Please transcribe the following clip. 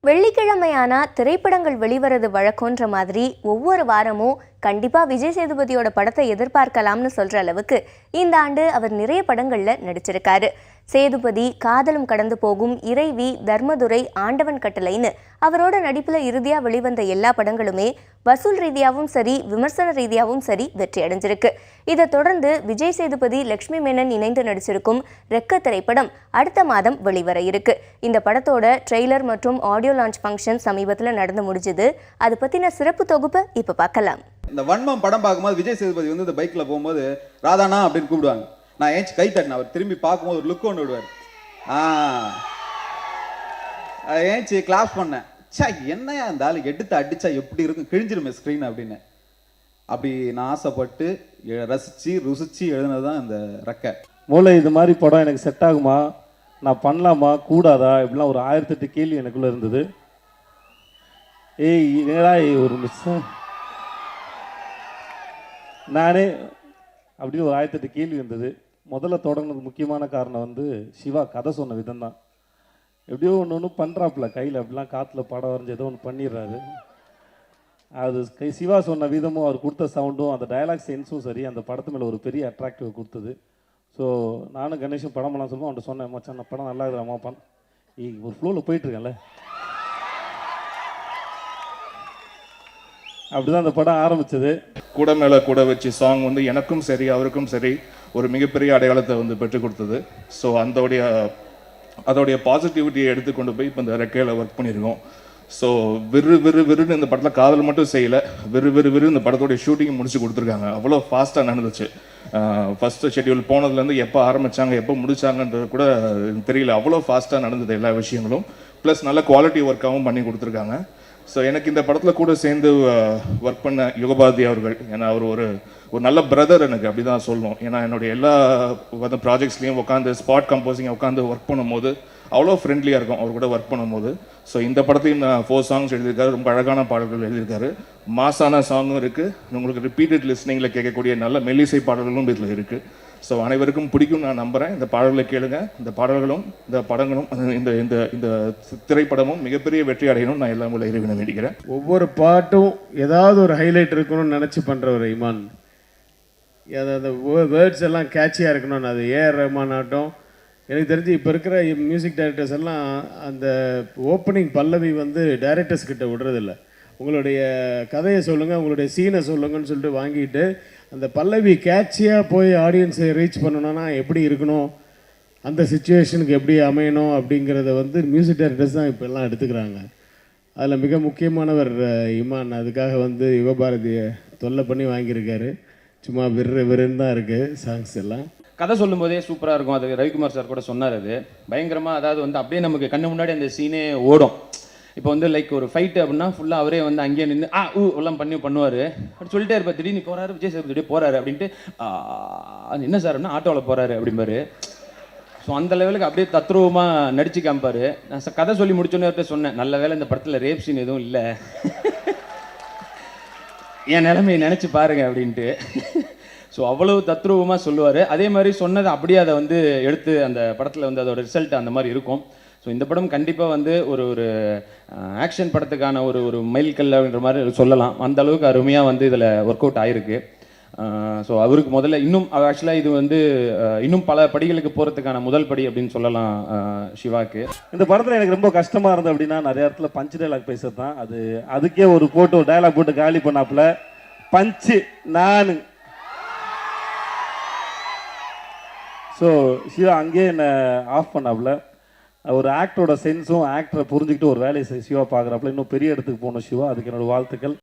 வெள்ளிக்கிழமையானா திரைப்படங்கள் வெளிவரது வழக்கன்ற மாதிரி ஒவ்வொரு வாரமும் கண்டிப்பா விஜய் சேதுபதியோட படத்தை எதிர்பார்க்கலாம்னு சொல்ற அளவுக்கு இந்த ஆண்டு அவர் நிறைய படங்கள்ல நடிச்சிருக்காரு. சேதுபதி, காதலும் கடந்து போகும், இறைவி, தர்மதுரை, ஆண்டவன் கட்டளைன்னு அவரோட நடிப்புல இறுதியா வெளிவந்த எல்லா படங்களுமே வசூல் ரீதியாவும் சரி, விமர்சன ரீதியாவும் சரி வெற்றி அடைஞ்சிருக்கு. இதை தொடர்ந்து விஜய் சேதுபதி, லட்சுமி மேனன் இணைந்து நடிச்சிருக்கும் ரெக்க திரைப்படம் அடுத்த மாதம் வெளிவர இருக்கு. இந்த படத்தோட ட்ரெய்லர் மற்றும் ஆடியோ லான்ச் ஃபங்க்ஷன் சமீபத்தில் நடந்து முடிஞ்சது. அது பத்தின சிறப்பு தொகுப்பை இப்ப பார்க்கலாம். இந்த வன்மம் படம் பார்க்கும்போது விஜய் சேதுபதி வந்து இந்த பைக்ல போகும்போது ராதானா அப்படின்னு கூப்பிடுவாங்க. நான் ஏஞ்சி கை தட்டினேன். அவர் திரும்பி பார்க்கும்போது ஒரு லுக் ஒன்று விடுவார். ஏஞ்சி கிளாஸ் பண்ணேன். சா என்னையா அந்த ஆளு எடுத்து அடிச்சா எப்படி இருக்கும், கிழிஞ்சிருமே ஸ்க்ரீன் அப்படின்னு. அப்படி நான் ஆசைப்பட்டு ரசிச்சு ருசிச்சு எழுதினதுதான் இந்த ரெக்க. மூளை இது மாதிரி படம் எனக்கு செட் ஆகுமா, நான் பண்ணலாமா கூடாதா, இப்படிலாம் ஒரு 1008 கேள்வி எனக்குள்ளே இருந்தது. ஏடா ஒரு மிஸ் நானே அப்படின்னு ஒரு 1008 கேள்வி இருந்தது. முதல்ல தொடங்கினது முக்கியமான காரணம் வந்து சிவா கதை சொன்ன விதம் தான். எப்படியோ ஒன்று பண்ணுறாப்புல கையில் அப்படிலாம் காற்றுல படம் வரைஞ்சி ஏதோ ஒன்று பண்ணிடுறாரு. அது சிவா சொன்ன விதமும் அவர் கொடுத்த சவுண்டும் அந்த டயலாக் சென்ஸும் சரி அந்த படத்து மேலே ஒரு பெரிய அட்ராக்டிவ் கொடுத்தது. ஸோ நானும் கணேஷும் படமெல்லாம் சொல்லுவோம். அவன்கிட்ட சொன்னேன், மச்சான் நான் படம் நல்லா இருக்குறாமா ஒரு ஃப்ளோவில் போயிட்டுருக்கேன்ல. அப்படிதான் அந்த படம் ஆரம்பிச்சது. கூட மேலே கூட வச்சு சாங் வந்து எனக்கும் சரி அவருக்கும் சரி ஒரு மிகப்பெரிய அடையாளத்தை வந்து பெற்றுக் கொடுத்தது. ஸோ அதோடைய பாசிட்டிவிட்டியை எடுத்துக்கொண்டு போய் இப்போ இந்த ரெக்கையில் ஒர்க் பண்ணியிருக்கோம். ஸோ விறுன்னு இந்த படத்தில் காதல் மட்டும் செய்யலை, விறு இந்த படத்தோடைய ஷூட்டிங் முடிச்சு கொடுத்துருக்காங்க. அவ்வளோ ஃபாஸ்ட்டாக நடந்துச்சு. ஃபஸ்ட்டு ஷெட்யூல் போனதுலேருந்து எப்போ ஆரம்பித்தாங்க எப்போ முடிச்சாங்கன்றது கூட தெரியல. அவ்வளோ ஃபாஸ்ட்டாக நடந்தது எல்லா விஷயங்களும். ப்ளஸ் நல்ல குவாலிட்டி ஒர்க்காகவும் பண்ணி கொடுத்துருக்காங்க. ஸோ எனக்கு இந்த படத்தில் கூட சேர்ந்து ஒர்க் பண்ண யுகபாரதி அவர்கள், ஏன்னா அவர் ஒரு நல்ல பிரதர் எனக்கு அப்படி தான் சொல்லணும். ஏன்னா என்னுடைய எல்லா வந்து ப்ராஜெக்ட்ஸ்லேயும் உட்காந்து ஸ்பாட் கம்போசிங் உட்காந்து ஒர்க் பண்ணும்போது அவ்வளோ ஃப்ரெண்ட்லியாக இருக்கும் அவர் கூட ஒர்க் பண்ணும்போது. ஸோ இந்த படத்தையும் 4 சாங்ஸ் எழுதியிருக்காரு. ரொம்ப அழகான பாடல்கள் எழுதியிருக்காரு. மாசான சாங்கும் இருக்குது. உங்களுக்கு ரிப்பீட்டட் லிஸ்னிங்கில் கேட்கக்கூடிய நல்ல மெல்லிசை பாடல்களும் இதில் இருக்குது. ஸோ அனைவருக்கும் பிடிக்கும் நான் நம்புகிறேன். இந்த பாடல்களை கேளுங்க. இந்த பாடல்களும் இந்த படங்களும் இந்த இந்த இந்த திரைப்படமும் மிகப்பெரிய வெற்றி அடையணும் நான் எல்லாம் உள்ள இறைவனை வேண்டிக்கிறேன். ஒவ்வொரு பாட்டும் ஏதாவது ஒரு ஹைலைட் இருக்கணும்னு நினச்சி பண்ணுறவர் இமான். அந்த வேர்ட்ஸ் எல்லாம் கேட்சியாக இருக்கணும்னு. அது ஏஆர் ரஹ்மான் ஆகட்டும், எனக்கு தெரிஞ்சு இப்போ இருக்கிற மியூசிக் டைரக்டர்ஸ் எல்லாம் அந்த ஓப்பனிங் பல்லவி வந்து டைரக்டர்ஸ் கிட்ட விடுறதில்ல. உங்களுடைய கதையை சொல்லுங்கள், உங்களுடைய சீனை சொல்லுங்கன்னு சொல்லிட்டு வாங்கிட்டு அந்த பல்லவி கேட்சியாக போய் ஆடியன்ஸை ரீச் பண்ணணும்னா எப்படி இருக்கணும், அந்த சுச்சுவேஷனுக்கு எப்படி அமையணும் அப்படிங்கிறத வந்து மியூசிக் டைரக்டர்ஸ் தான் இப்போ எல்லாம் எடுத்துக்கிறாங்க. அதில் மிக முக்கியமானவர் இமான். அதுக்காக வந்து யுகபாரதியை தொல்லை பண்ணி வாங்கியிருக்காரு. சும்மா விறுன்னு தான் இருக்குது சாங்ஸ் எல்லாம். கதை சொல்லும் போதே சூப்பராக இருக்கும். அது ரவிக்குமார் சார் கூட சொன்னார். அது பயங்கரமாக, அதாவது வந்து அப்படியே நமக்கு கண்ணு முன்னாடி அந்த சீனே ஓடும். இப்போ வந்து லைக் ஒரு ஃபைட்டு அப்படின்னா ஃபுல்லாக அவரே வந்து அங்கேயே நின்று எல்லாம் பண்ணுவார். அப்படி சொல்லிட்டே இருப்பார். திடீர்னு போகிறாரு விஜய் சேதுபதி போகிறாரு அப்படின்ட்டு அது என்ன சார் அப்படின்னா ஆட்டோவில் போகிறாரு அப்படிம்பாரு. ஸோ அந்த லெவலுக்கு அப்படியே தத்ரூபமாக நடிச்சு காமிப்பார். நான் கதை சொல்லி முடிச்சோன்னே சொன்னேன், நல்ல வேலை இந்த படத்தில் ரேப் சீன் எதுவும் இல்லை, என் நிலைமையை நினச்சி பாருங்க அப்படின்ட்டு. ஸோ அவ்வளவு தத்ரூபமாக சொல்லுவார். அதே மாதிரி சொன்னது அப்படியே அதை வந்து எடுத்து அந்த படத்தில் வந்து அதோட ரிசல்ட் அந்த மாதிரி இருக்கும். ஸோ இந்த படம் கண்டிப்பாக வந்து ஒரு ஆக்ஷன் படத்துக்கான ஒரு மைல்கல் அப்படின்ற மாதிரி சொல்லலாம். அந்த அளவுக்கு அருமையாக வந்து இதில் ஒர்க் அவுட் ஆகிருக்கு. ஸோ அவருக்கு முதல்ல இன்னும் ஆக்சுவலாக இது வந்து இன்னும் பல படிகளுக்கு போகிறதுக்கான முதல் படி அப்படின்னு சொல்லலாம் சிவாக்கு. இந்த படத்தில் எனக்கு ரொம்ப கஷ்டமாக இருந்தது அப்படின்னா நிறைய இடத்துல பஞ்சு டைலாக் பேசுறது தான். அதுக்கே ஒரு டைலாக் போட்டு காலி பண்ணாப்புல பஞ்சு நான். ஸோ சிவா அங்கேயே என்னை ஆஃப் பண்ணாப்புல. ஒரு ஆக்டரோட சென்ஸும் ஆக்டரை புரிஞ்சுக்கிட்டு ஒரு வேலையை சிவா பார்க்குறாப்புல. இன்னும் பெரிய இடத்துக்கு போகணும் சிவா. அதுக்கு என்னோட வாழ்த்துக்கள்.